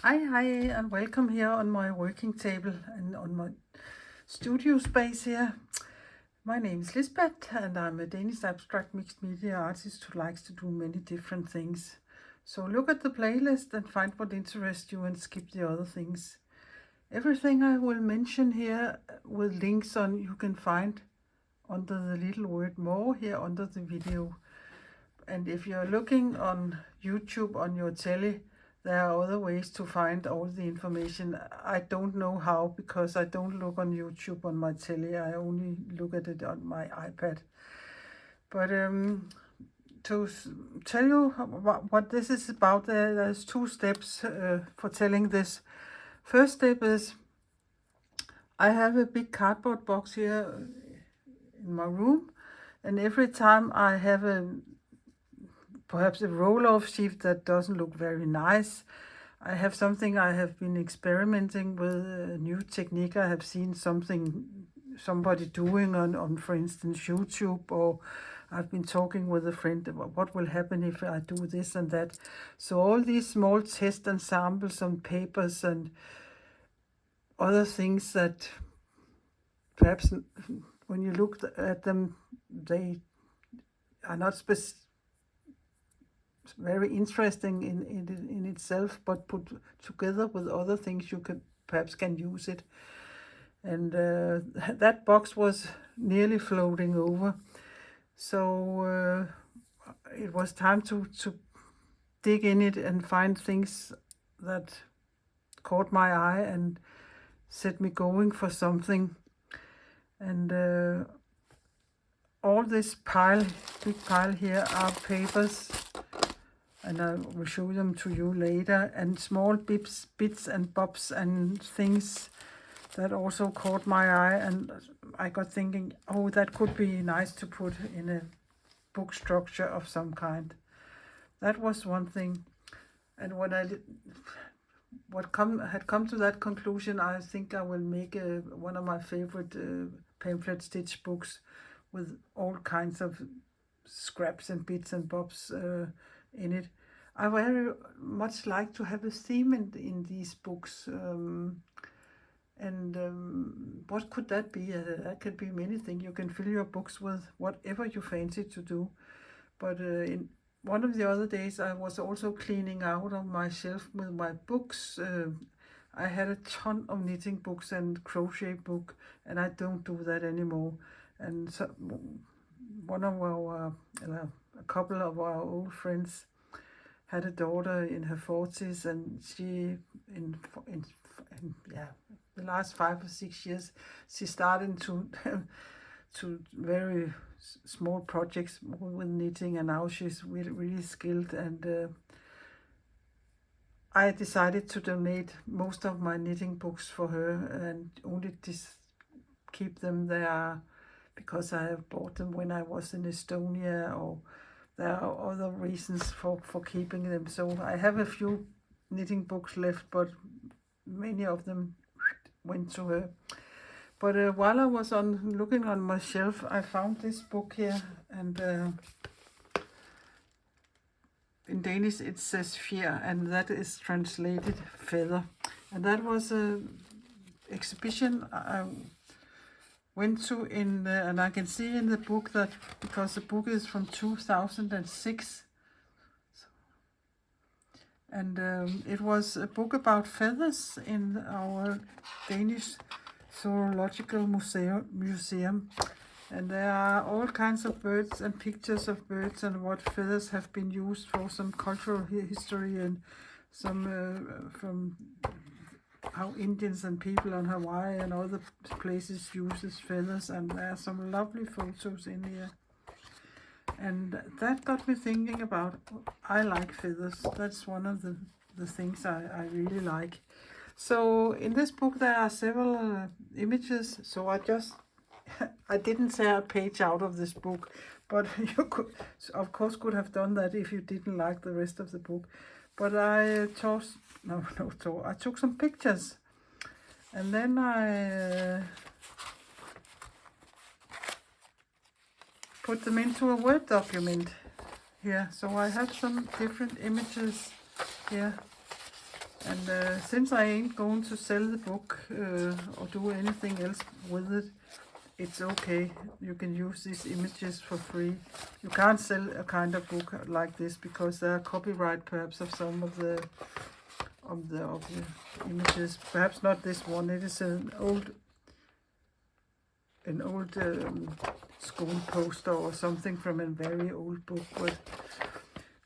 Hi, and welcome here on my working table and on my studio space here. My name is Lisbeth, and I'm a Danish abstract mixed media artist who likes to do many different things. So look at the playlist and find what interests you and skip the other things. Everything I will mention here with links on you can find under the little word more here under the video. And if you're looking on YouTube on your telly, there are other ways to find all the information. I don't know how because I don't look on YouTube on my telly. I only look at it on my iPad. But to tell you what this is about, there's two steps for telling this. First step is I have a big cardboard box here in my room, and every time I have perhaps a roll-off sheet that doesn't look very nice, I have something I have been experimenting with, a new technique I have seen somebody doing on for instance YouTube, or I've been talking with a friend about what will happen if I do this and that. So all these small tests and samples on papers and other things that perhaps when you look at them they are not very interesting in itself, but put together with other things you can perhaps use it. And that box was nearly floating over, so it was time to dig in it and find things that caught my eye and set me going for something. And all this big pile here are papers, and I will show them to you later, and small bits and bobs and things that also caught my eye, and I got thinking, oh, that could be nice to put in a book structure of some kind. That was one thing. And when I had come to that conclusion, I think I will make one of my favorite pamphlet stitch books with all kinds of scraps and bits and bobs in it. I very much like to have a theme in these books, and what could that be? That could be many things. You can fill your books with whatever you fancy to do. But in one of the other days, I was also cleaning out of my shelf with my books. I had a ton of knitting books and crochet book, and I don't do that anymore. And so one of a couple of our old friends had a daughter in her 40s, and she in the last 5 or 6 years she started to to very small projects with knitting, and now she's really skilled. And I decided to donate most of my knitting books for her and only keep them there because I have bought them when I was in Estonia, or there are other reasons for keeping them. So I have a few knitting books left, but many of them went to her. But while I was looking on my shelf, I found this book here, and in Danish it says fjer, and that is translated feather. And that was a exhibition I went to and I can see in the book that, because the book is from 2006, and it was a book about feathers in our Danish Zoological Museum. And there are all kinds of birds and pictures of birds and what feathers have been used for, some cultural history, and some from how Indians and people on Hawaii and other places uses feathers. And there are some lovely photos in here. And that got me thinking about, I like feathers. That's one of the things I really like. So in this book there are several images, so I didn't tear a page out of this book, but you could, of course, could have done that if you didn't like the rest of the book. But I took some pictures, and then I put them into a Word document here. So I have some different images here. And since I ain't going to sell the book or do anything else with it, it's okay. You can use these images for free. You can't sell a kind of book like this because there are copyright perhaps of some of the images. Perhaps not this one. It is an old school poster or something from a very old book. But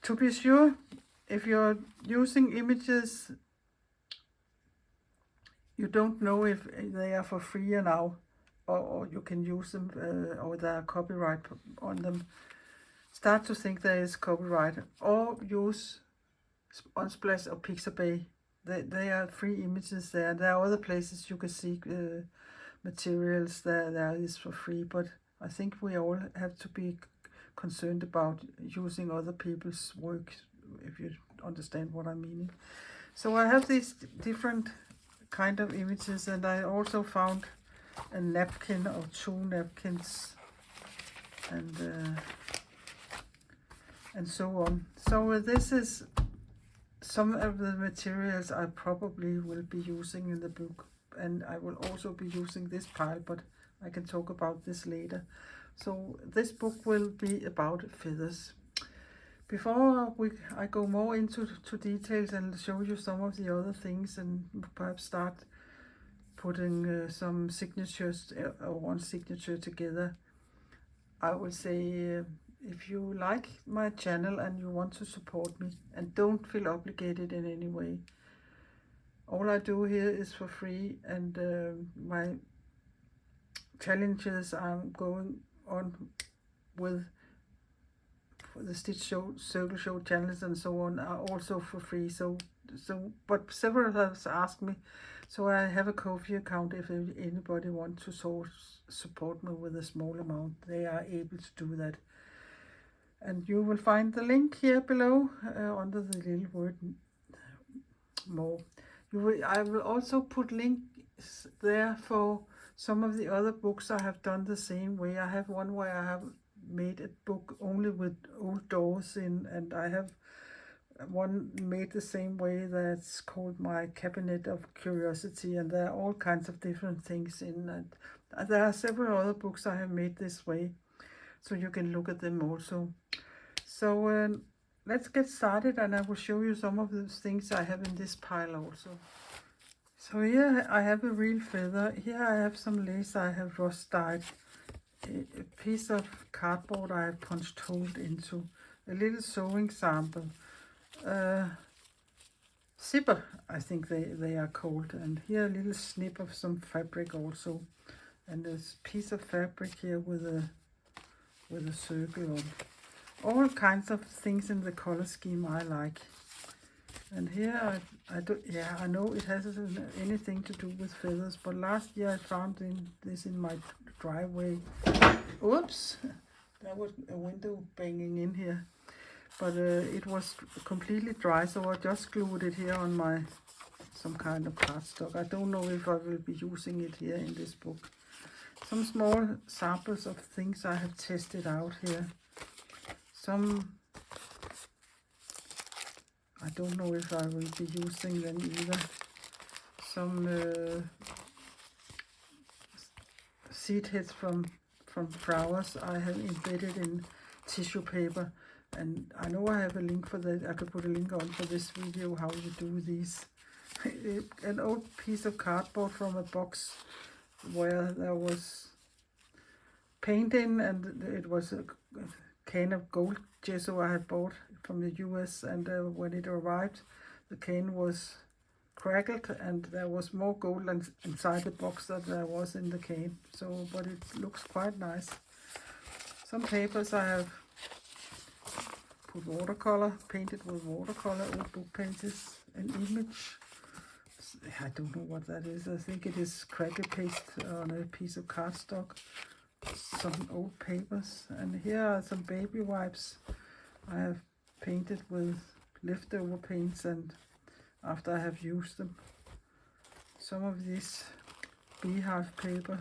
to be sure, if you're using images, you don't know if they are for free now, or you can use them, or there are copyright on them. Start to think there is copyright, or use Unsplash or Pixabay. They are free images there. There are other places you can see materials there is for free, but I think we all have to be concerned about using other people's work, if you understand what I mean. So I have these different kind of images, and I also found a napkin or 2 napkins, and so on. So this is some of the materials I probably will be using in the book, and I will also be using this pile, but I can talk about this later. So this book will be about feathers. Before I go more into details and show you some of the other things, and perhaps start putting some signatures or one signature together, I will say, if you like my channel and you want to support me, and don't feel obligated in any way. All I do here is for free, and my challenges I'm going on with for the Stitch Show, Circle Show channels and so on are also for free. But several have asked me, so I have a Ko-fi account. If anybody wants to support me with a small amount, they are able to do that. And you will find the link here below under the little word more. I will also put links there for some of the other books I have done the same way. I have one where I have made a book only with old doors in, and I have one made the same way that's called My Cabinet of Curiosity, and there are all kinds of different things in it. There are several other books I have made this way, so you can look at them also. So let's get started, and I will show you some of the things I have in this pile also. So here I have a real feather. Here I have some lace I have rust dyed. A piece of cardboard I have punched holes into. A little sewing sample. Zipper, I think they are called. And here a little snip of some fabric also. And this piece of fabric here with a circle on. All kinds of things in the color scheme I like. And here I know it hasn't anything to do with feathers, but last year I found this in my driveway. Oops, there was a window banging in here, but it was completely dry, so I just glued it here on some kind of cardstock. I don't know if I will be using it here in this book. Some small samples of things I have tested out here. I don't know if I will be using them either. Some seed heads from flowers I have embedded in tissue paper, and I know I have a link for that. I could put a link on for this video how you do these. An old piece of cardboard from a box where there was paint in, and it was a can of gold gesso I had bought from the US, and when it arrived, the cane was crackled, and there was more gold inside the box than there was in the cane. So, but it looks quite nice. Some papers I have put watercolor, painted with watercolor, old book pages, an image. I don't know what that is. I think it is cracker paste on a piece of cardstock. Some old papers, and here are some baby wipes I have painted with leftover paints and after I have used them. Some of this beehive paper,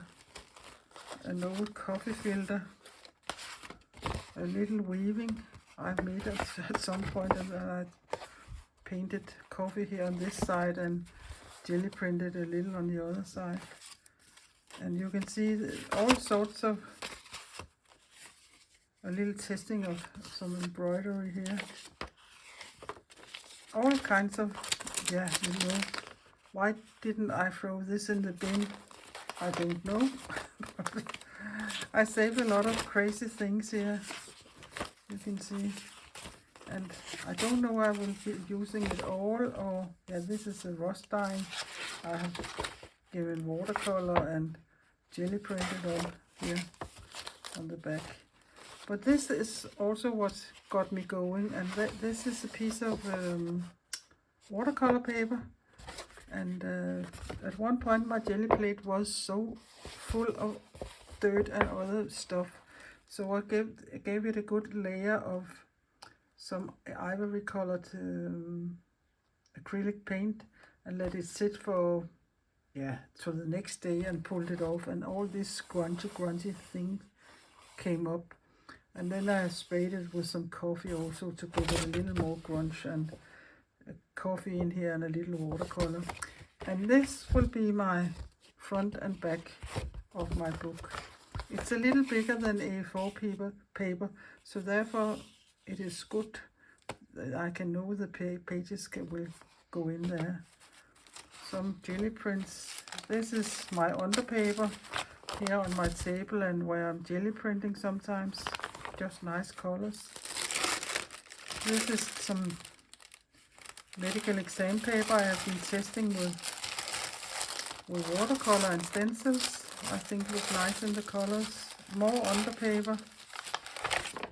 an old coffee filter, a little weaving I made at some point, and then I painted coffee here on this side and jelly printed a little on the other side. And you can see all sorts of a little testing of some embroidery here. All kinds of, yeah, you know. Why didn't I throw this in the bin? I don't know. I saved a lot of crazy things here, you can see. And I don't know I will be using it all, or, yeah, this is a rust dye. I have given watercolor and jelly printed on here on the back. But this is also what got me going, and this is a piece of watercolor paper. And at one point my jelly plate was so full of dirt and other stuff, so I gave it a good layer of some ivory colored acrylic paint and let it sit for, yeah, till the next day, and pulled it off, and all this grungy thing came up. And then I sprayed it with some coffee also to give it a little more grunge, and coffee in here and a little watercolor. And this will be my front and back of my book. It's a little bigger than A4 paper, so therefore it is good that I can know the pages will go in there. Some jelly prints. This is my underpaper here on my table, and where I'm jelly printing sometimes. Just nice colors. This is some medical exam paper I have been testing with watercolor and stencils. I think look nice in the colors. More underpaper,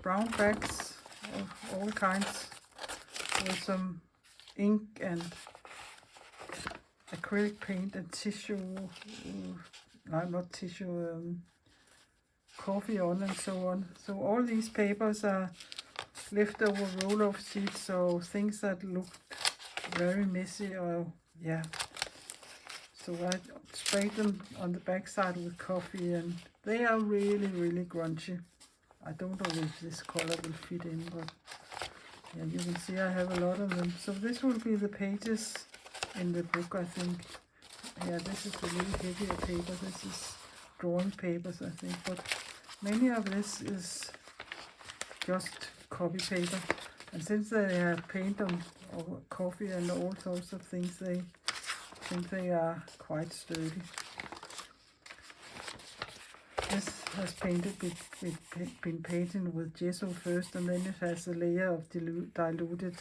brown bags of all kinds with some ink and acrylic paint and tissue, not tissue, coffee on and so on. So all these papers are leftover roll-off sheets, so things that look very messy, or yeah. So I sprayed them on the back side with coffee, and they are really grungy. I don't know if this color will fit in, but yeah, you can see I have a lot of them. So this will be the pages in the book, I think. Yeah, this is a little heavier paper. This is drawing papers, I think, but many of this is just copy paper. And since they have paint on or coffee and all sorts of things, I think they are quite sturdy. This has been painted with gesso first, and then it has a layer of diluted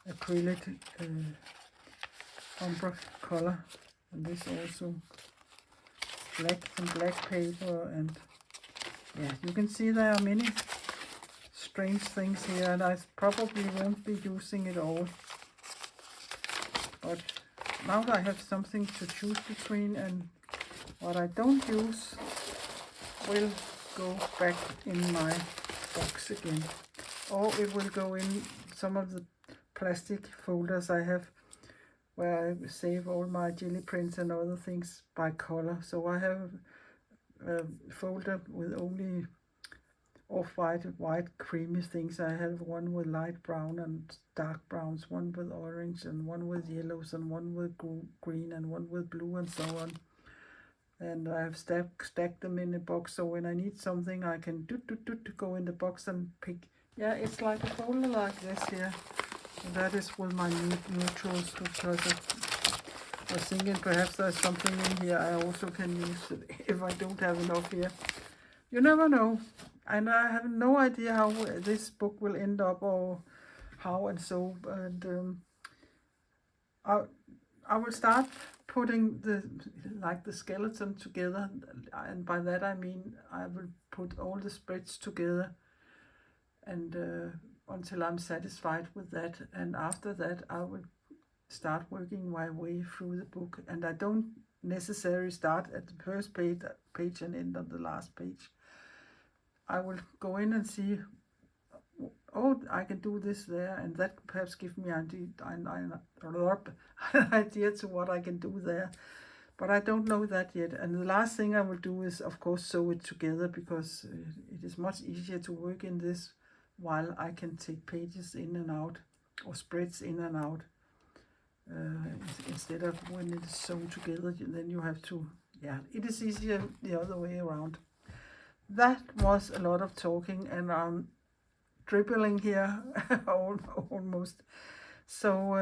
acrylic umber color. And this also black paper, and yeah, you can see there are many strange things here, and I probably won't be using it all. But now I have something to choose between, and what I don't use will go back in my box again, or it will go in some of the plastic folders I have, where I save all my jelly prints and other things by color. So I have a folder with only white creamy things. I have one with light brown and dark browns, one with orange, and one with yellows, and one with green, and one with blue, and so on. And I have stacked them in a box, so when I need something I can go in the box and pick. Yeah, it's like a folder like this here. And that is with my neutrals, because I was thinking perhaps there's something in here I also can use it if I don't have enough here. You never know. And I have no idea how this book will end up, or how and so. And I will start putting the skeleton together, and by that I mean I will put all the spreads together, and until I'm satisfied with that. And after that I will start working my way through the book, and I don't necessarily start at the first page and end on the last page. I will go in and see, oh, I can do this there, and that perhaps give me an idea to what I can do there. But I don't know that yet. And the last thing I will do is, of course, sew it together, because it is much easier to work in this while I can take pages in and out or spreads in and out. Instead of when it's sewn together, then you have to, yeah, it is easier the other way around. That was a lot of talking, and I'm dribbling here almost. So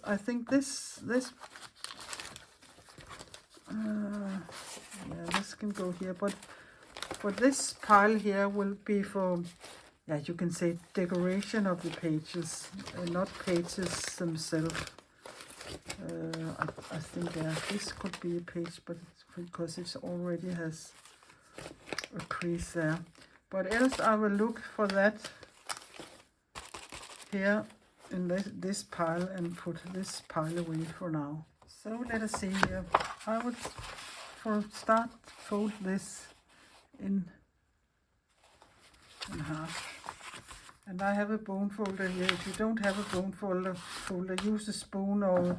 I think this yeah, this can go here, but this pile here will be for, yeah, you can say decoration of the pages, not pages themselves. I think this could be a page, but it's because it already has a crease there. But else I will look for that here in this pile and put this pile away for now. So let us see here. I would for start fold this in half. And I have a bone folder here. If you don't have a bone folder, use a spoon or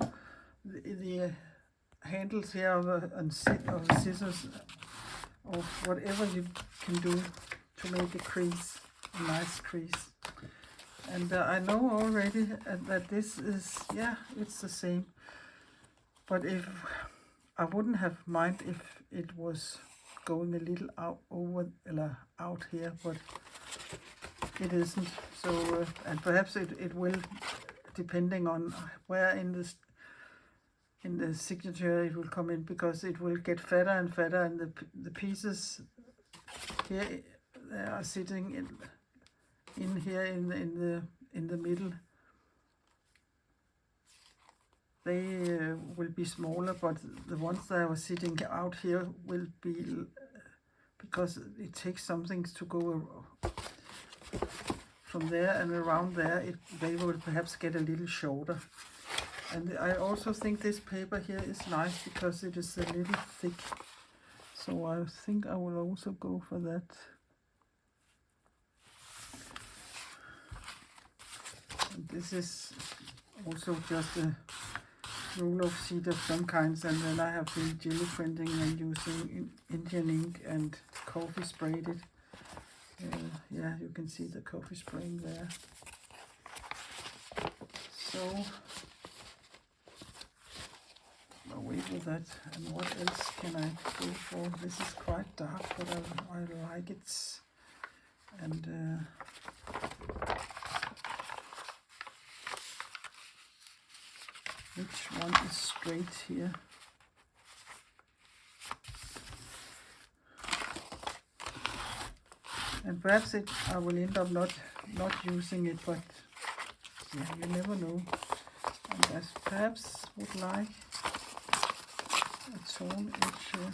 the handles here of scissors or whatever you can do to make a crease, a nice crease. And I know already that this is, yeah, it's the same. But if I wouldn't have mind if it was going a little out here, but it isn't. So and perhaps it will, depending on where in the signature it will come in, because it will get fatter and fatter, and the pieces here they are sitting in here in the middle. They will be smaller, but the ones that are sitting out here will be, because it takes something to go from there and around there, they will perhaps get a little shorter. And I also think this paper here is nice because it is a little thick. So I think I will also go for that. And this is also just a roll of sheet of some kinds, and then I have been jelly printing and using Indian ink and coffee sprayed it. Yeah, you can see the coffee spraying there. So I'll wait with that. And what else can I go for? This is quite dark, but I like it. And which one is straight here? And perhaps I will end up not using it, but yeah, you never know. And I perhaps would like a torn edge here.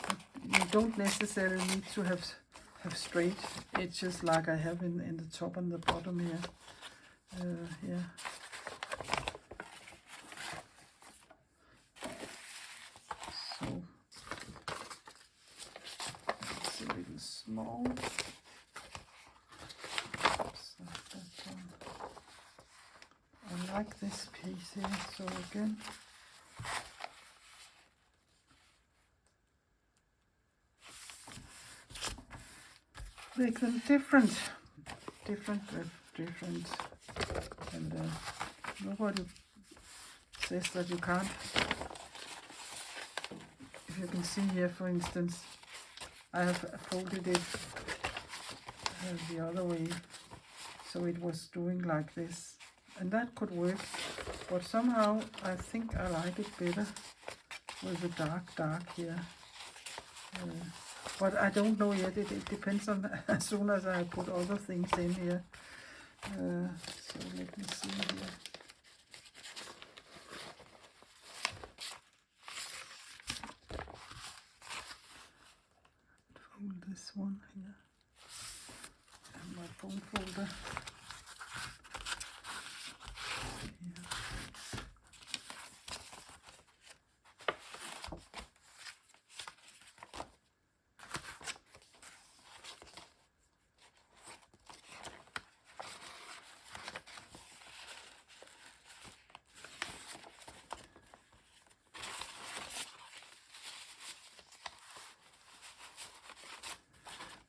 But you don't necessarily need to have straight edges like I have in the top and the bottom here. Yeah. So it's a little small. So that one. I like this piece here. So again, make them different, and nobody says that you can't. If you can see here, for instance, I have folded it the other way, so it was doing like this, and that could work, but somehow I think I like it better with the dark here. But I don't know yet. It depends on as soon as I put other things in here. So let me see here. Fold this one here. And my phone folder. Here.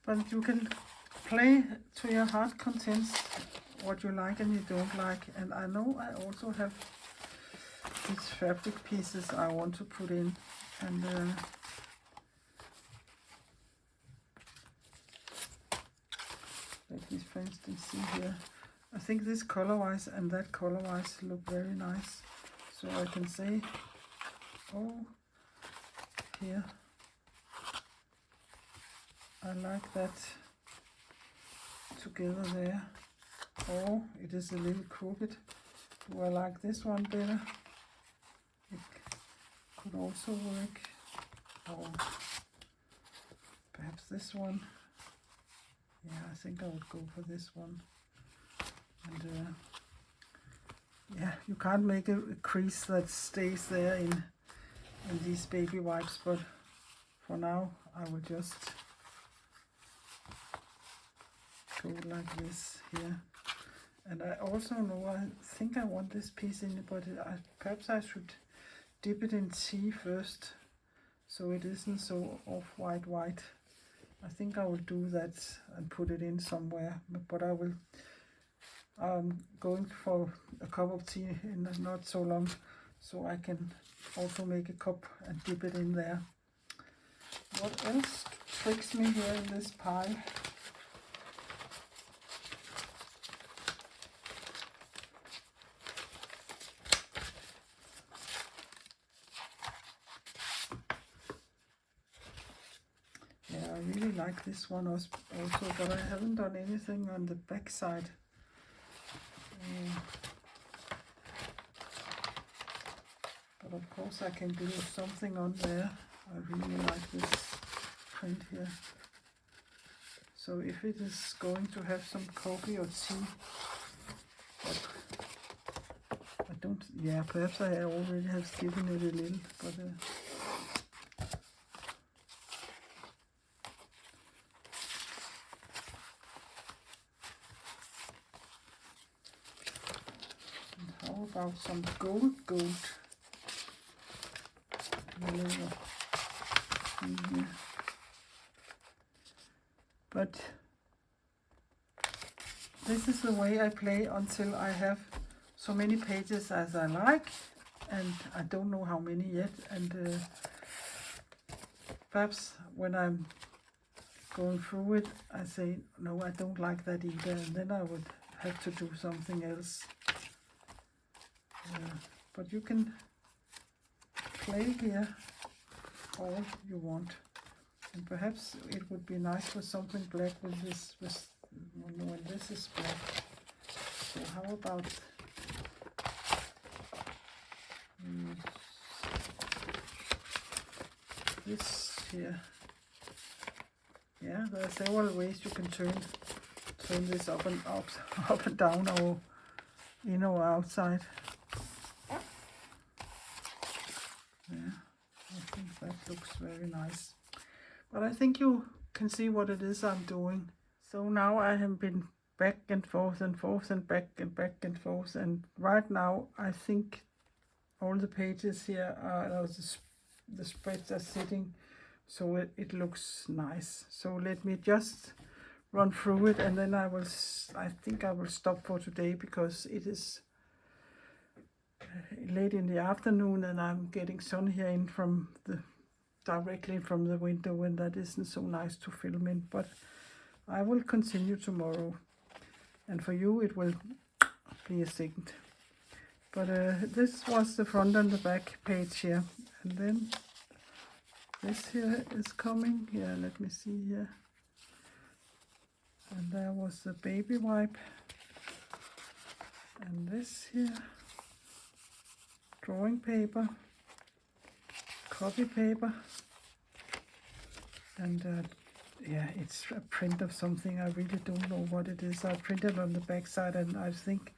But you can play to your heart contents what you like and you don't like. And I know I also have these fabric pieces I want to put in. And let me for instance see here. I think this color-wise and that color-wise look very nice. So I can say, oh, here, I like that together there. Or it is a little crooked. Do I like this one better? It could also work. Or perhaps this one. Yeah, I think I would go for this one. And yeah, you can't make a crease that stays there in these baby wipes, but for now I will just go like this here. And I also know, I think I want this piece in it, but perhaps I should dip it in tea first, so it isn't so off-white white. I think I will do that and put it in somewhere, but I will. I'm going for a cup of tea in not so long, so I can also make a cup and dip it in there. What else tricks me here in this pile? Yeah, I really like this one also, but I haven't done anything on the back side. But of course I can do something on there. I really like this print here. So if it is going to have some coffee or tea, but I don't, yeah, perhaps I already have given it a little, but how about some gold here. But this is the way I play until I have so many pages as I like, and I don't know how many yet. And perhaps when I'm going through it, I say, no, I don't like that either, and then I would have to do something else. But you can play here all you want, and perhaps it would be nice with something black with this, when this is black. So how about this here? Yeah, there are several ways you can turn this up and down, or in or outside. Yeah, I think that looks very nice. But I think you can see what it is I'm doing. So now I have been back and forth and forth and back and forth, and right now I think all the pages here are the spreads are sitting, so it looks nice. So let me just run through it, and then I think I will stop for today, because it is late in the afternoon and I'm getting sun here in directly from the window, and that isn't so nice to film in. But I will continue tomorrow, and for you it will be a second. But this was the front and the back page here, and then this here is coming. Yeah, let me see here. And there was the baby wipe, and this here, drawing paper, copy paper, and yeah, it's a print of something. I really don't know what it is. I printed on the back side, and I think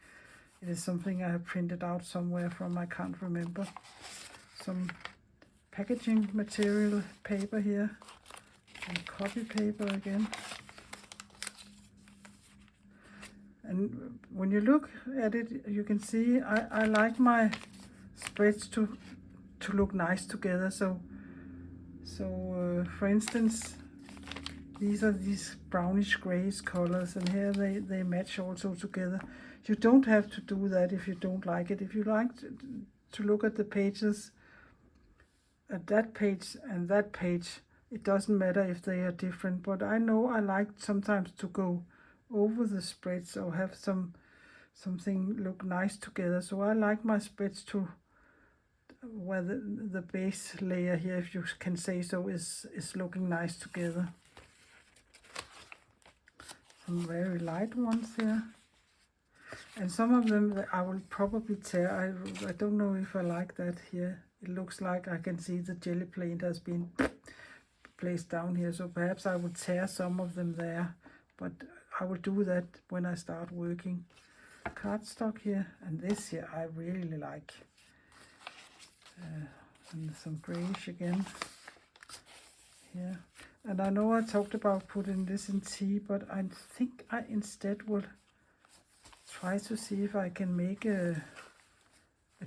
it is something I have printed out somewhere from, I can't remember. Some packaging material paper here, and copy paper again. And when you look at it, you can see I like my spreads to look nice together. So for instance, These are these brownish grayish colors, and here they match also together. You don't have to do that if you don't like it. If you like to look at the pages, at that page and that page, it doesn't matter if they are different, but I know I like sometimes to go over the spreads or have something look nice together. So I like my spreads to where the base layer here, if you can say so, is looking nice together. Some very light ones here, and some of them I will probably tear. I don't know if I like that here. It looks like I can see the jelly plate has been placed down here, so perhaps I will tear some of them there, but I will do that when I start working. Cardstock here, and this here I really like, and some grayish again here. And I know I talked about putting this in tea, but I think I instead will try to see if I can make a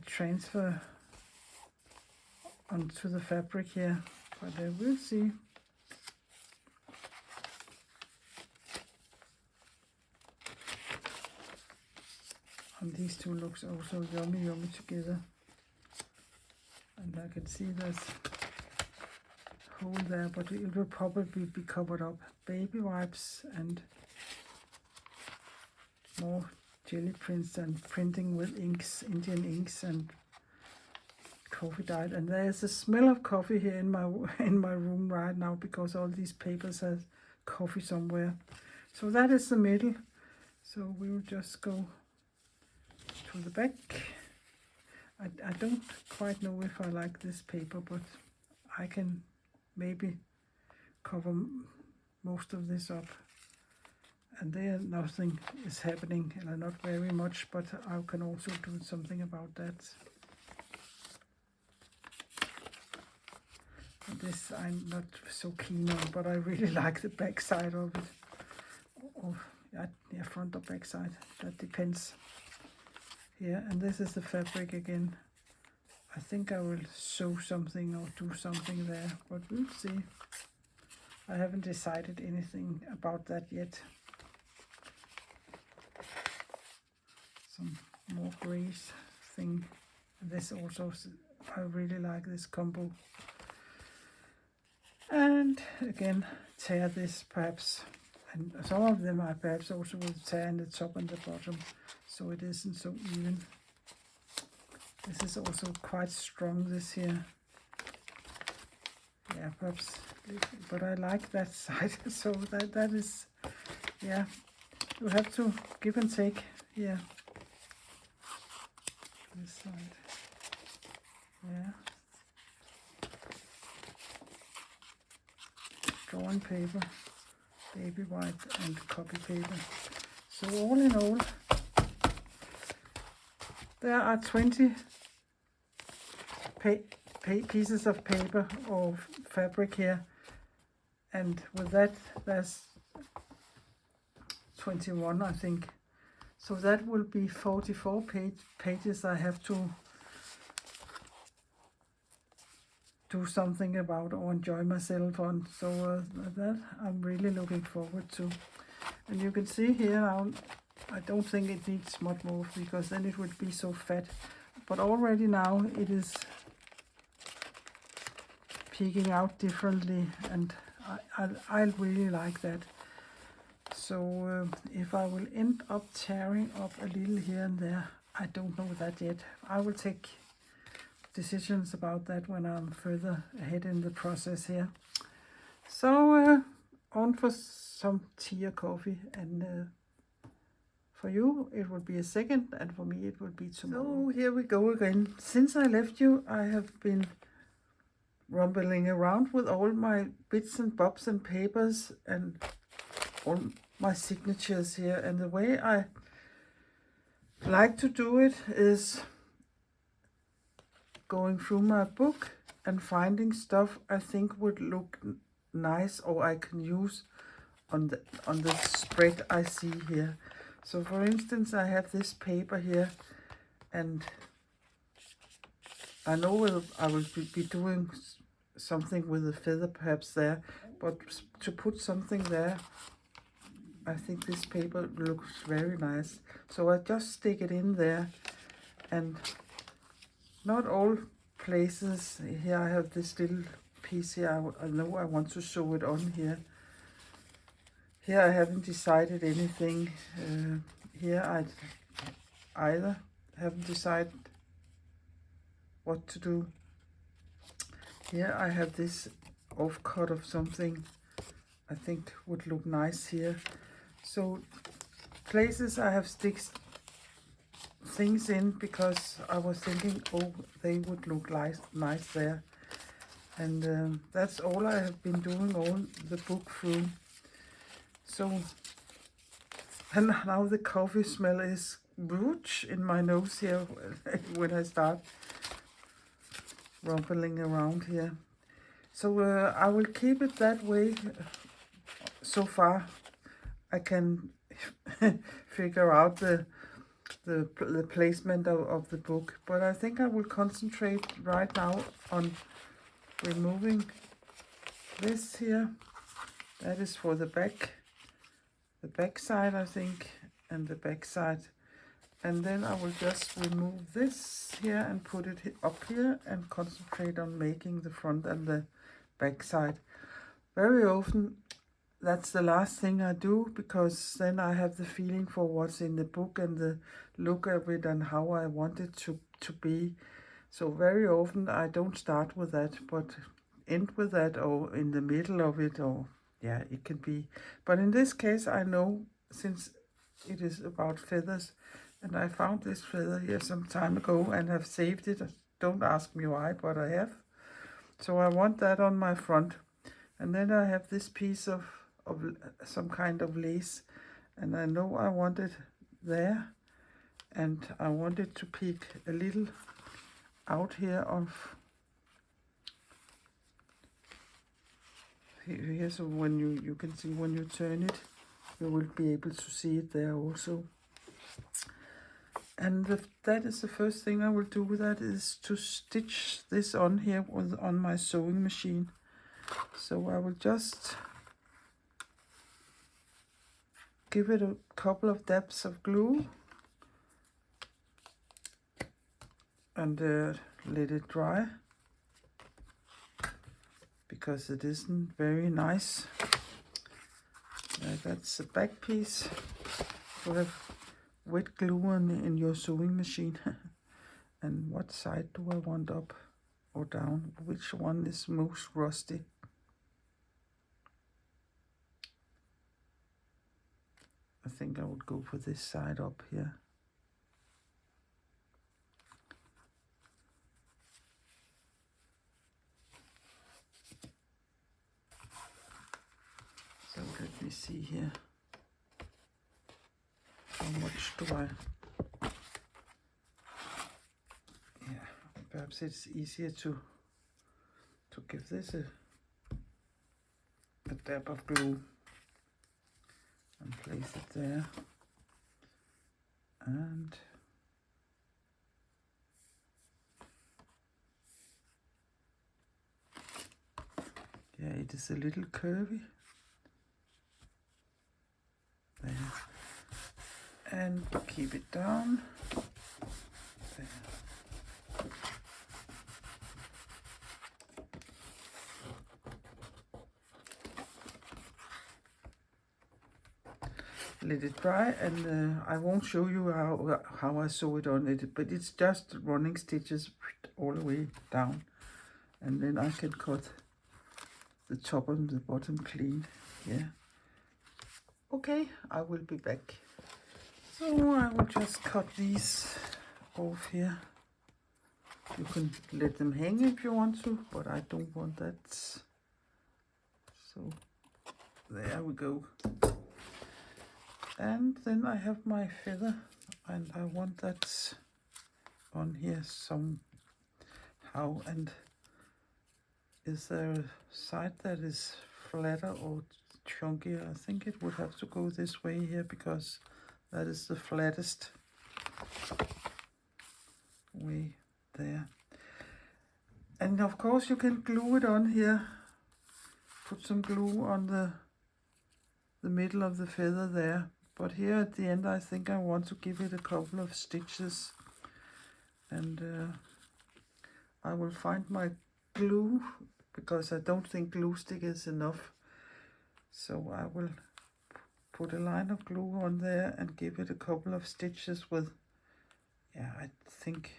transfer onto the fabric here, but I will see. And these two looks also yummy together. And I can see there's hole there, but it will probably be covered up. Baby wipes and more jelly prints and printing with inks, Indian inks and coffee dyed. And there's a smell of coffee here in my room right now because all these papers have coffee somewhere. So that is the middle. So we will just go to the back. I don't quite know if I like this paper, but I can maybe cover most of this up. And there nothing is happening, not very much, but I can also do something about that. This I'm not so keen on, but I really like the back side of it. Or yeah, front or back side, that depends. Here, and this is the fabric again. I think I will sew something or do something there, but we'll see. I haven't decided anything about that yet. Some more grayish thing. This also, I really like this combo. And again, tear this perhaps, and some of them I perhaps also will tear in the top and the bottom, so it isn't so even. This is also quite strong, this here. Yeah, perhaps, but I like that side, so that is, yeah, you have to give and take here. This side, yeah. Drawing paper, baby white and copy paper. So all in all, there are 20 pieces of paper or fabric here, and with that there's 21, I think. So that will be 44 pages I have to do something about or enjoy myself on. So that I'm really looking forward to. And you can see here now, I don't think it needs much more because then it would be so fat. But already now it is peeking out differently, and I really like that. So if I will end up tearing up a little here and there, I don't know that yet. I will take decisions about that when I'm further ahead in the process here. So on for some tea or coffee, and for you it will be a second, and for me it will be tomorrow. So here we go again. Since I left you, I have been rumbling around with all my bits and bobs and papers and all my signatures here, and the way I like to do it is going through my book and finding stuff I think would look nice or I can use on the spread I see here. So for instance, I have this paper here, and I know I will be doing something with a feather perhaps there, but to put something there, I think this paper looks very nice. So I just stick it in there, and not all places. Here I have this little piece here. I know I want to sew it on here. Here I haven't decided anything. Here I either haven't decided what to do. Here I have this offcut of something I think would look nice here. So places I have sticks things in because I was thinking, oh, they would look nice there. And that's all I have been doing all the book through. So, and now the coffee smell is huge in my nose here when I start rumbling around here. So I will keep it that way. So far I can figure out the placement of the book, but I think I will concentrate right now on removing this here. That is for the back side, I think, and the back side. And then I will just remove this here and put it up here and concentrate on making the front and the back side. Very often that's the last thing I do, because then I have the feeling for what's in the book and the look of it and how I want it to be. So very often I don't start with that, but end with that, or in the middle of it, or yeah, it can be. But in this case, I know, since it is about feathers, and I found this feather here some time ago and have saved it. Don't ask me why, but I have. So I want that on my front. And then I have this piece of some kind of lace, and I know I want it there, and I want it to peek a little out here of here, so when you can see when you turn it, you will be able to see it there also. And that is the first thing I will do with that, is to stitch this on here on my sewing machine. So I will just give it a couple of dabs of glue and let it dry, because it isn't very nice. That's the back piece. You have wet glue in your sewing machine. And what side do I want, up or down? Which one is most rusty? I think I would go for this side up here. So let me see here. How much do I? Yeah, perhaps it's easier to give this a dab of glue and place it there. And yeah, it is a little curvy there, and keep it down there. Let it dry, and I won't show you how I sew it on it, but it's just running stitches all the way down, and then I can cut the top and the bottom clean. Yeah. Okay, I will be back. So I will just cut these off here. You can let them hang if you want to, but I don't want that. So there we go. And then I have my feather, and I want that on here somehow. And is there a side that is flatter or chunkier? I think it would have to go this way here, because that is the flattest way there. And of course you can glue it on here put some glue on the middle of the feather there. But here at the end, I think I want to give it a couple of stitches. And I will find my glue, because I don't think glue stick is enough. So I will put a line of glue on there and give it a couple of stitches with, yeah, I think,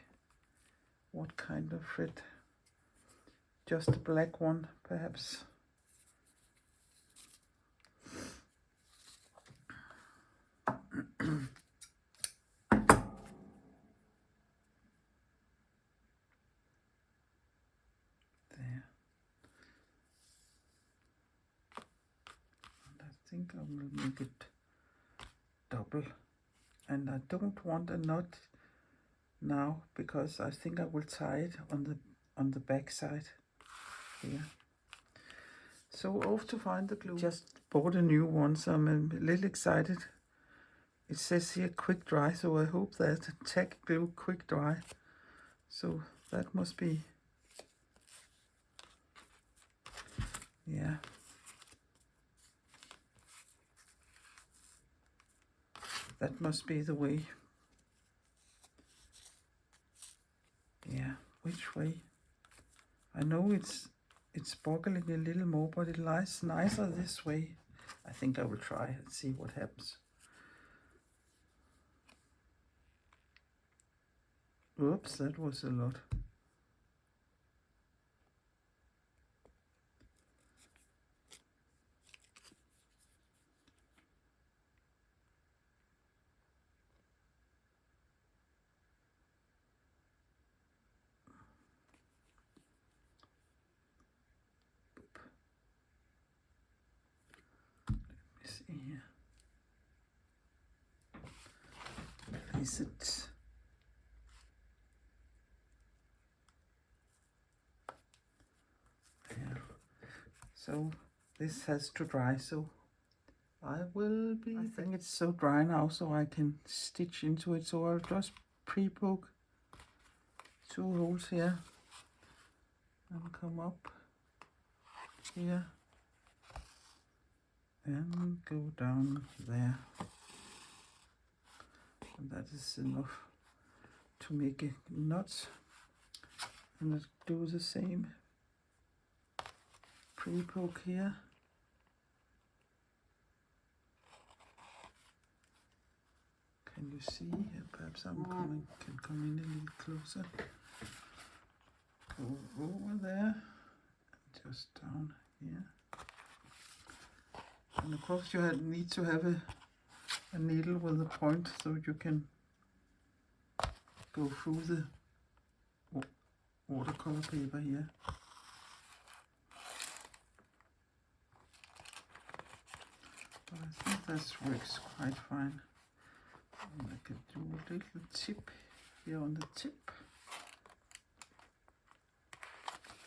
what kind of thread? Just a black one, perhaps. There. And I think I will make it double. And I don't want a knot now, because I think I will tie it on the back side here. So off to find the glue. Just bought a new one, so I'm a little excited. It says here quick dry, so I hope that tack glue quick dry. So that must be, yeah. That must be the way. Yeah, which way? I know it's boggling a little more, but it lies nicer this way. I think I will try and see what happens. Oops, that was a lot. See here. Place it. There. So this has to dry, so I think it's so dry now, so I can stitch into it. So I'll just pre-poke 2 holes here and come up here and go down there, and that is enough to make a knot. And let's do the same pre-poke here. Can you see? Perhaps I can come in a little closer. Go over there, just down here. And of course you need to have a needle with a point, so you can go through the watercolor paper here. But I think that works quite fine. And I can do a little tip here on the tip.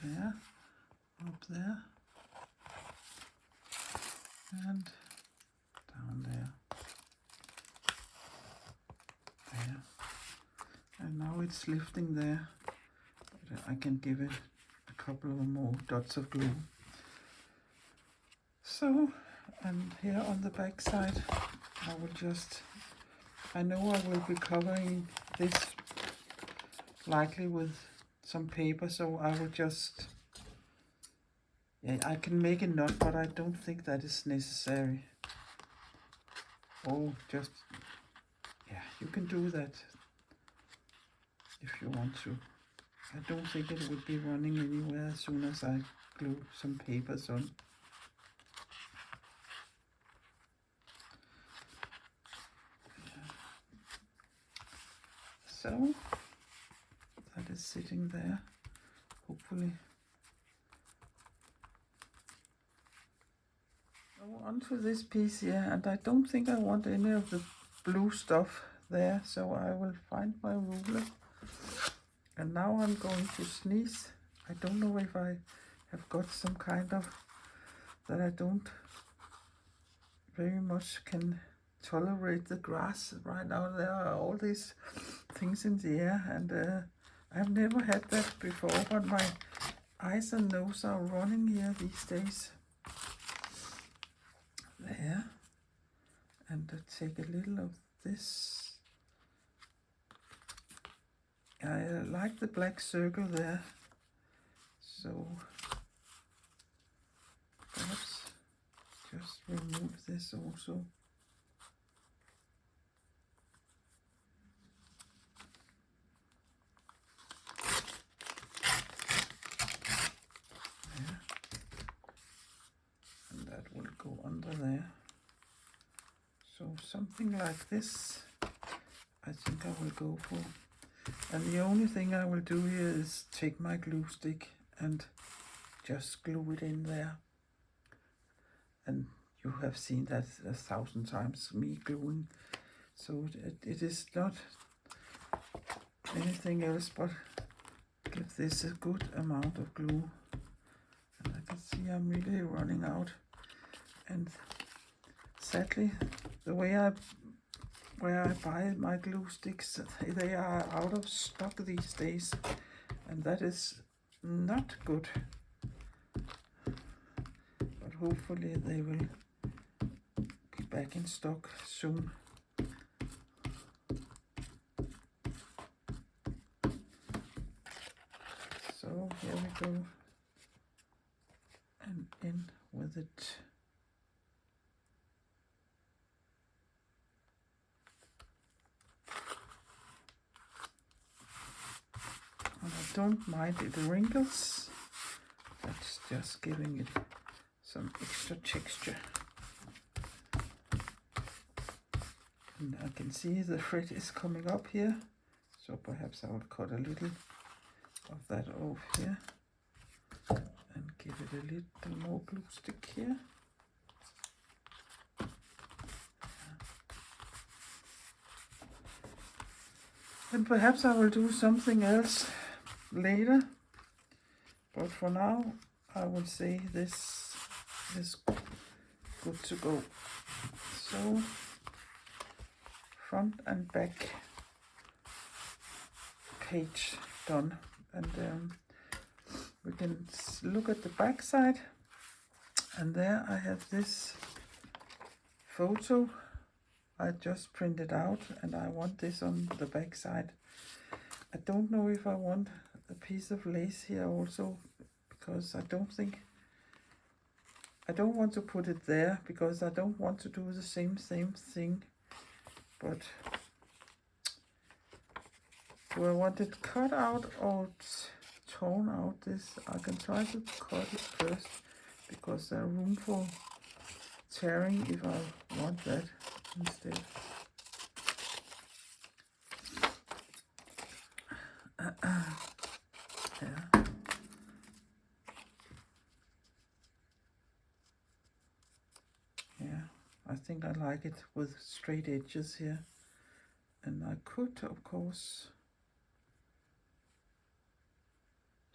There, up there, and down there. There. And now it's lifting there. But I can give it a couple of more dots of glue. So, and here on the back side, I will just, I know I will be covering this likely with some paper, so I will just, yeah, I can make a knot, but I don't think that is necessary. Oh, just, yeah, you can do that if you want to. I don't think it would be running anywhere as soon as I glue some papers on. So that is sitting there, hopefully. So onto this piece here, and I don't think I want any of the blue stuff there, so I will find my ruler. And now I'm going to sneeze. I don't know if I have got some kind of, that I don't very much can tolerate the grass right now. There are all these things in the air, and I've never had that before, but my eyes and nose are running here these days. there, and take a little of this. I like the black circle there, so perhaps just remove this also. There. And that will go under there. So something like this, I think I will go for. And the only thing I will do here is take my glue stick and just glue it in there. And you have seen that 1,000 times, me gluing. So it is not anything else but give this a good amount of glue. And I can see I'm really running out. And sadly, the way where I buy my glue sticks, they are out of stock these days, and that is not good. But hopefully they will be back in stock soon. So here we go, and in with it. And I don't mind it wrinkles, that's just giving it some extra texture. And I can see the thread is coming up here, so perhaps I will cut a little of that off here and give it a little more glue stick here. And perhaps I will do something else later, but for now I will say this is good to go. So front and back page done, and we can look at the back side, and there I have this photo I just printed out, and I want this on the back side. I don't know if I want a piece of lace here also, because I don't want to put it there, because I don't want to do the same thing. But do I want it cut out or torn out? This I can try to cut it first, because there's room for tearing if I want that instead. Yeah. Yeah, I think I like it with straight edges here. And I could, of course,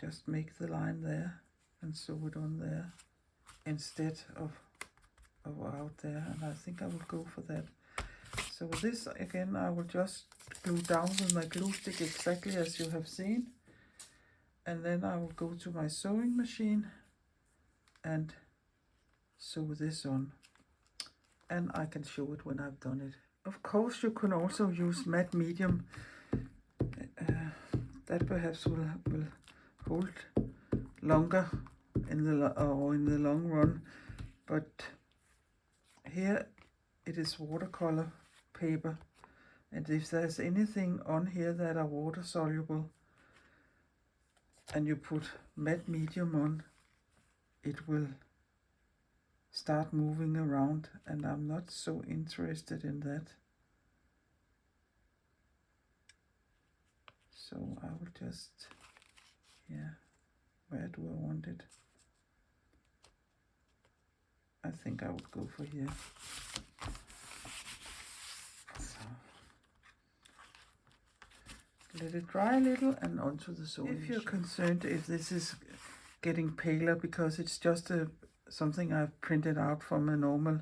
just make the line there and sew it on there instead of out there, and I think I will go for that. So this again, I will just glue down with my glue stick exactly as you have seen, and then I will go to my sewing machine and sew this on, and I can show it when I've done it. Of course, you can also use matte medium. That perhaps will hold longer in the long run, but here it is watercolor paper, and if there's anything on here that are water soluble and you put matte medium on, it will start moving around, and I'm not so interested in that. So I will just, yeah, where do I want it? I think I would go for here. So let it dry a little and onto the sewing machine. If you're concerned if this is getting paler, because it's just something I've printed out from a normal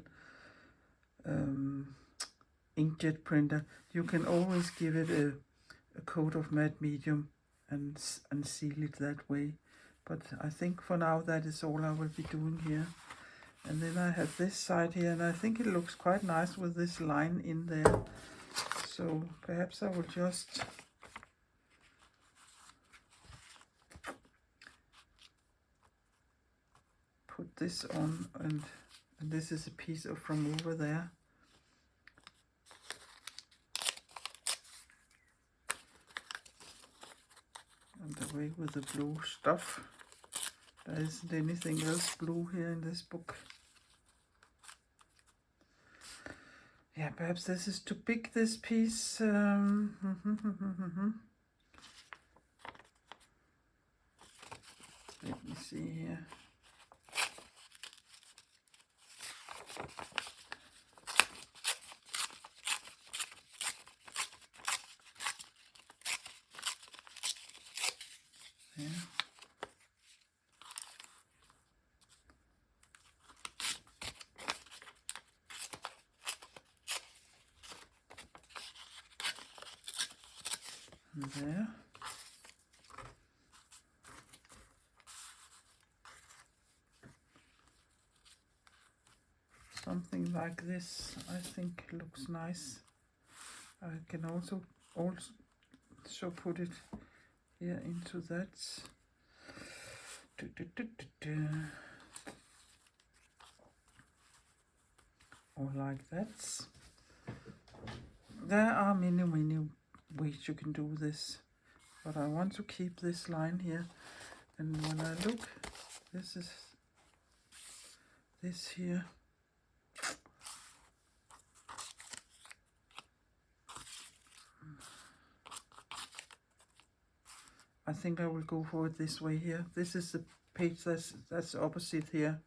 inkjet printer, you can always give it a coat of matte medium and seal it that way. But I think for now that is all I will be doing here. And then I have this side here, and I think it looks quite nice with this line in there. So perhaps I will just put this on, and this is a piece of from over there. And away with the blue stuff. There isn't anything else blue here in this book. Yeah, perhaps this is too big, this piece. Let me see here. Yeah. And there. Something like this, I think, looks nice. I can also put it here into that. Or like that. There are many ways you can do this, but I want to keep this line here. And when I look, this is this here. I think I will go for it this way here. This is the page that's opposite here.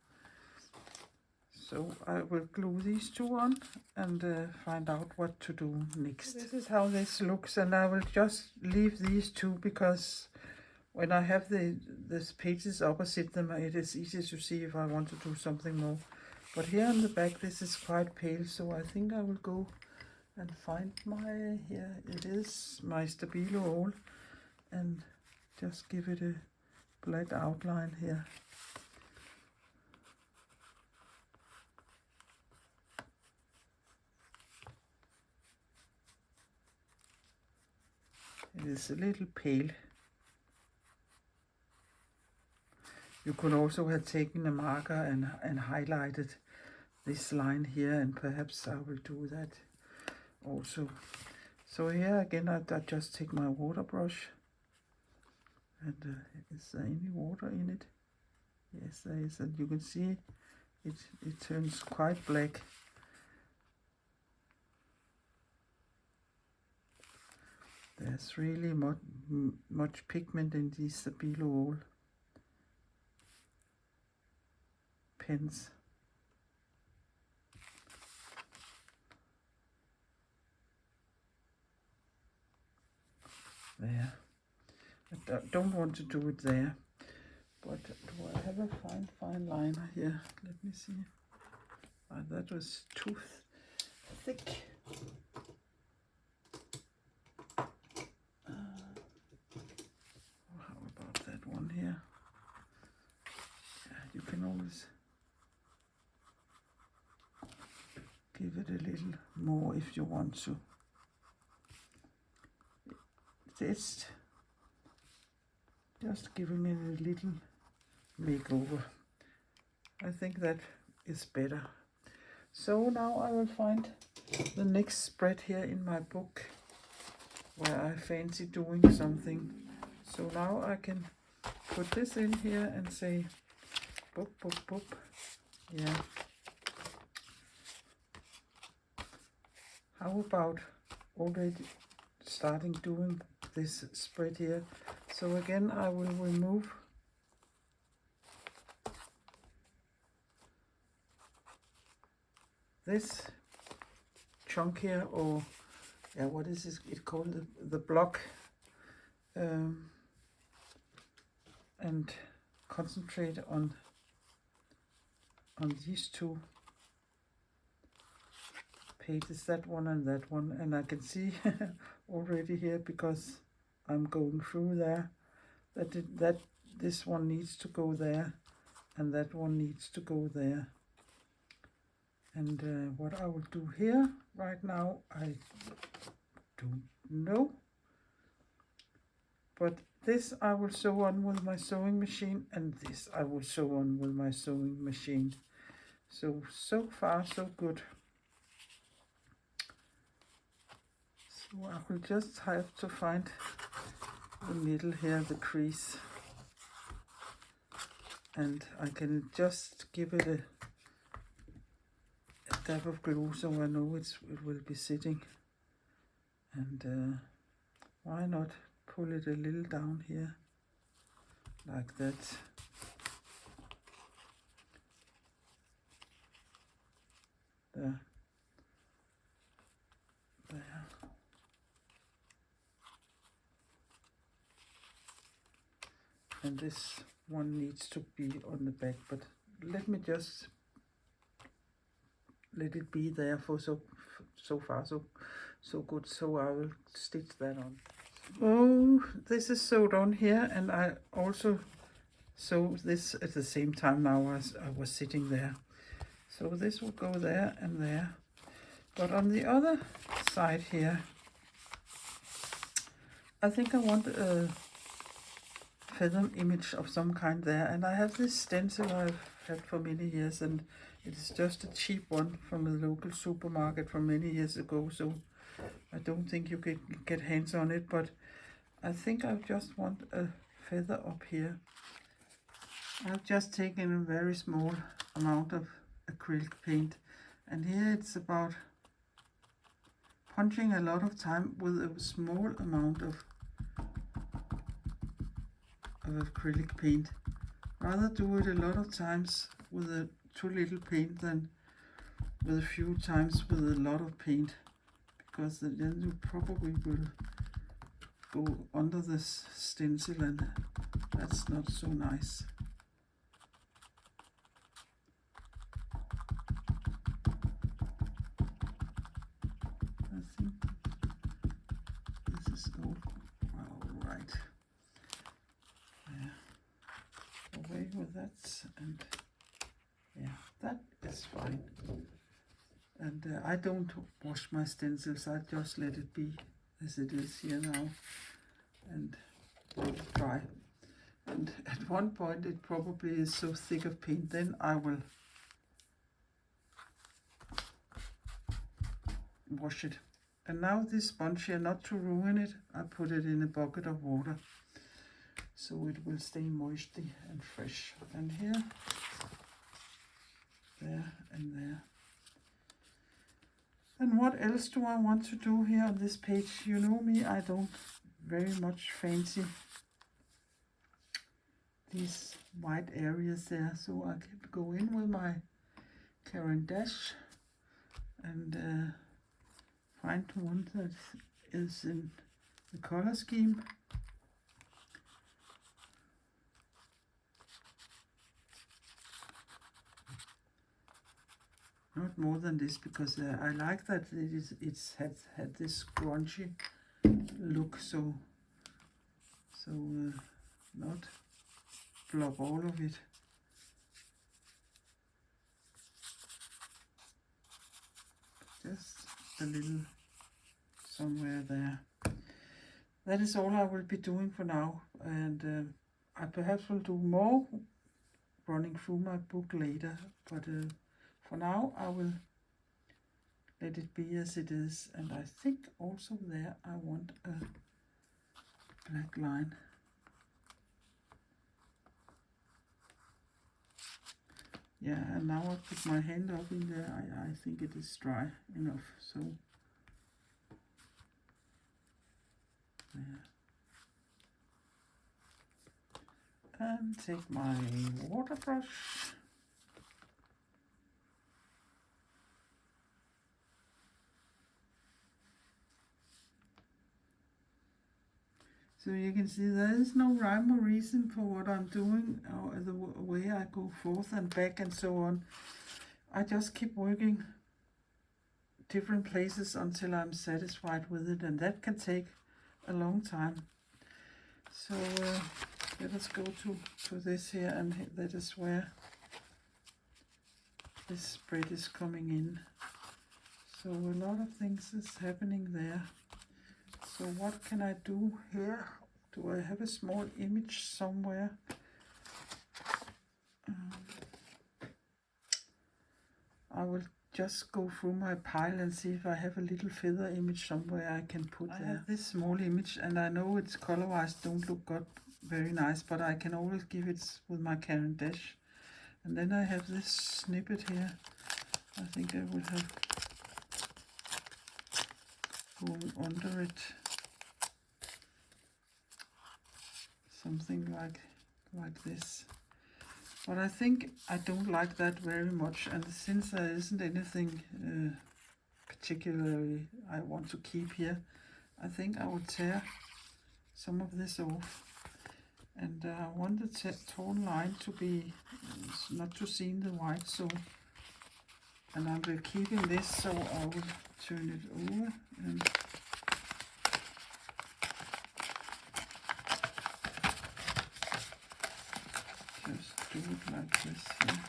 So I will glue these two on and find out what to do next. This is how this looks, and I will just leave these two because when I have these pages opposite them, it is easy to see if I want to do something more. But here on the back, this is quite pale, so I think I will go and find my, here it is, my Stabilo roll, and just give it a black outline here. It is a little pale. You could also have taken a marker and highlighted this line here, and perhaps I will do that also. So here again, I just take my water brush, and is there any water in it? Yes, there is, and you can see it turns quite black. There's really much pigment in these Stabilo roll pens. There. I don't want to do it there, but do I have a fine liner here? Let me see. That was too thick. How about that one here? Yeah, you can always give it a little more if you want to. Just giving it a little makeover. I think that is better. So now I will find the next spread here in my book where I fancy doing something. So now I can put this in here and say boop, boop, boop. Yeah. How about already starting doing this spread here? So again, I will remove this chunk here, or yeah, what is this? It called the block, and concentrate on these two pages, that one and that one, and I can see already here, because I'm going through there, that this one needs to go there and that one needs to go there. And what I will do here right now, I don't know. But this I will sew on with my sewing machine, and this I will sew on with my sewing machine. So far so good. So I will just have to find the middle here, the crease. And I can just give it a dab of glue so I know it will be sitting. And why not pull it a little down here, like that. There. And this one needs to be on the back, but let me just let it be there for so far so good. So I will stitch that on. Oh, this is sewed on here, and I also sew this at the same time now as I was sitting there. So this will go there and there. But on the other side here, I think I want a feather image of some kind there. And I have this stencil I've had for many years, and it is just a cheap one from a local supermarket from many years ago. So I don't think you can get hands on it, but I think I just want a feather up here. I've just taken a very small amount of acrylic paint, and here it's about punching a lot of time with a small amount of acrylic paint. Rather do it a lot of times with a too little paint than with a few times with a lot of paint, because then you probably will go under this stencil, and that's not so nice. I think this is all right. Yeah. Away with that, and yeah, that is fine. And I don't wash my stencils, I just let it be as it is here now and let it dry. And at one point it probably is so thick of paint, then I will wash it. And now this sponge here, not to ruin it, I put it in a bucket of water so it will stay moisty and fresh. And here, there and there. And what else do I want to do here on this page? You know me, I don't very much fancy these white areas there. So I can go in with my Caran d'Ache and find one that is in the color scheme. Not more than this, because I like that it's had this grungy look, so not blob all of it. Just a little somewhere there. That is all I will be doing for now, and I perhaps will do more running through my book later, but for now I will let it be as it is. And I think also there I want a black line. Yeah, and now I put my hand up in there. I think it is dry enough, so there. And take my water brush. So you can see there is no rhyme or reason for what I'm doing, or the way I go forth and back and so on. I just keep working different places until I'm satisfied with it, and that can take a long time. So let us go to this here, and that is where this spread is coming in. So a lot of things is happening there. So what can I do here? Do I have a small image somewhere? I will just go through my pile and see if I have a little feather image somewhere I can put there. I have this small image, and I know it's color-wise don't look very nice, but I can always give it with my Caran d'Ache. And then I have this snippet here. I think I would have going under it something like this. But I think I don't like that very much, and since there isn't anything particularly I want to keep here, I think I will tear some of this off. And I want the torn line to be not to see in the white, so, and I will keeping this, so I will turn it over and just do it like this here.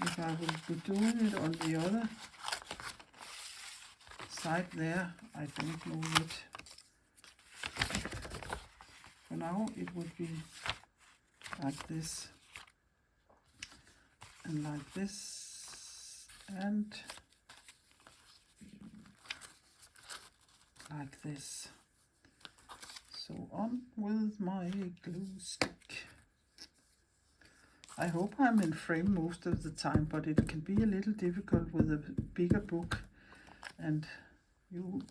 If I will be doing it on the other side there, I don't know yet. For now it would be like this and like this and like this. So on with my glue stick. I hope I'm in frame most of the time, but it can be a little difficult with a bigger book and you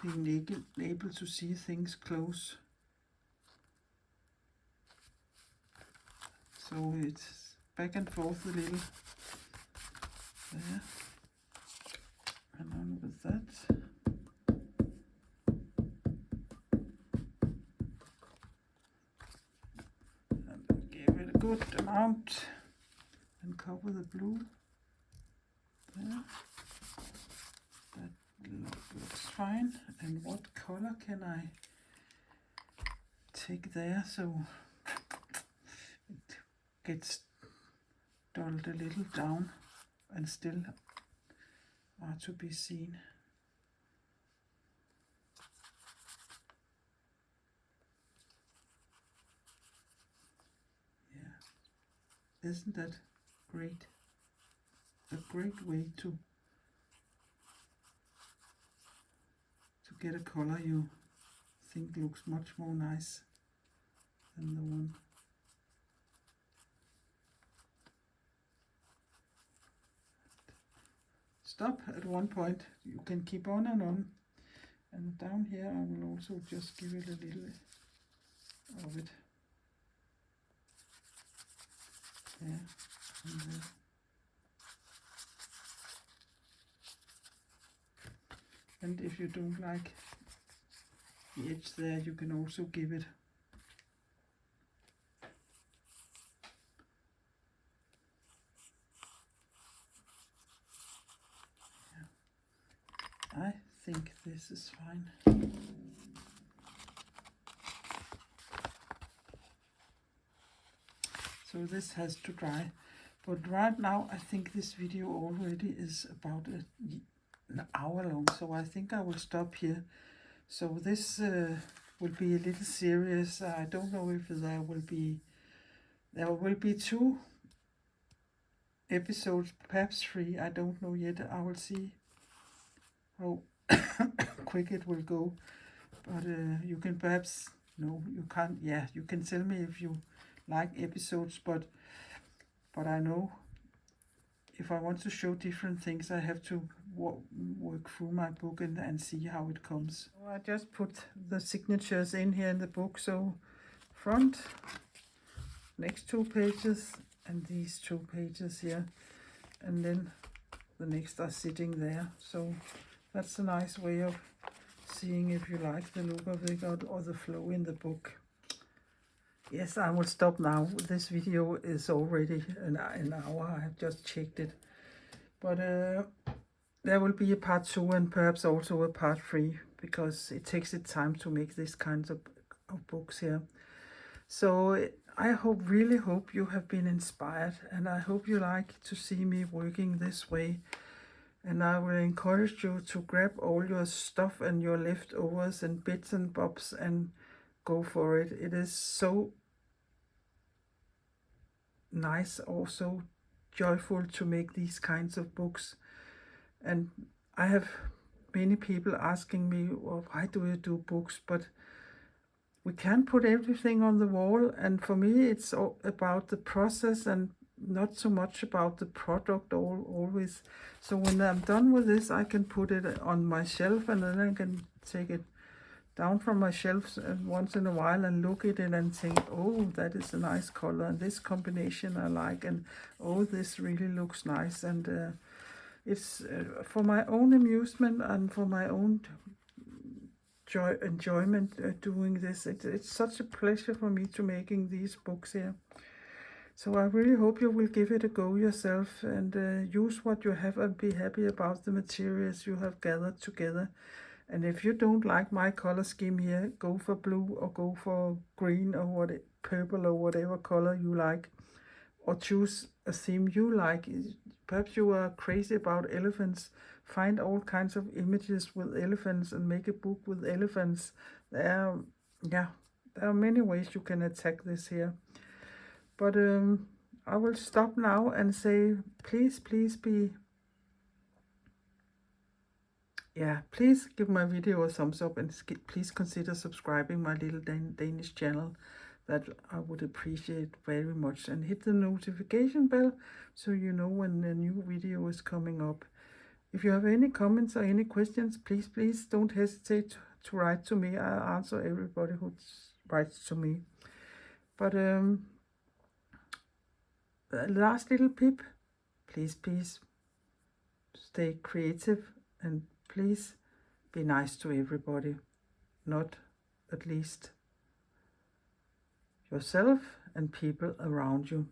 being able to see things close. So it's back and forth a little there and on with that. And give it a good amount and cover the blue there. That looks fine. And what color can I take there so it gets dulled a little down and still are to be seen. Yeah, isn't that great? A great way to get a color you think looks much more nice than the one. Stop at one point. You can keep on, and down here I will also just give it a little of it there and there. And if you don't like the edge there, you can also give it I think this is fine. So this has to dry, but right now I think this video already is about an hour long, so I think I will stop here. So this will be a little serious. I don't know if there will be 2 episodes, perhaps 3. I don't know yet. I will see how quick it will go, but you can perhaps, no, you can't, yeah, you can tell me if you like episodes, but I know if I want to show different things, I have to work through my book and see how it comes. So I just put the signatures in here in the book, so front, next 2 pages, and these 2 pages here, and then the next are sitting there. So that's a nice way of seeing if you like the look of it or the flow in the book. Yes, I will stop now. This video is already an hour. I have just checked it. But there will be a part 2 and perhaps also a part 3, because it takes its time to make this kinds of books here. So I really hope you have been inspired, and I hope you like to see me working this way. And I will encourage you to grab all your stuff and your leftovers and bits and bobs and go for it. It is so nice, also joyful to make these kinds of books. And I have many people asking me, well, why do you do books? But we can't put everything on the wall, and for me it's all about the process and not so much about the product always. So when I'm done with this, I can put it on my shelf, and then I can take it down from my shelves once in a while and look at it and think, oh, that is a nice color, and this combination I like, and oh, this really looks nice. And it's for my own amusement and for my own enjoyment doing this. It's such a pleasure for me to making these books here. So I really hope you will give it a go yourself and use what you have and be happy about the materials you have gathered together. And if you don't like my color scheme here, go for blue or go for green or purple or whatever color you like, or choose a theme you like. Perhaps you are crazy about elephants. Find all kinds of images with elephants and make a book with elephants. There are many ways you can attack this here. But I will stop now and say, please give my video a thumbs up, and please consider subscribing my little Danish channel. That I would appreciate very much, and hit the notification bell so you know when a new video is coming up. If you have any comments or any questions, please don't hesitate to write to me. I answer everybody who writes to me. But the last little tip, please stay creative, and please be nice to everybody, not at least yourself and people around you.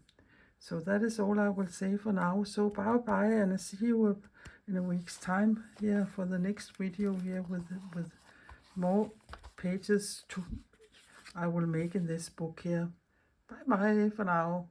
So that is all I will say for now. So bye and I see you in a week's time here for the next video here with more pages I will make in this book here. Bye for now.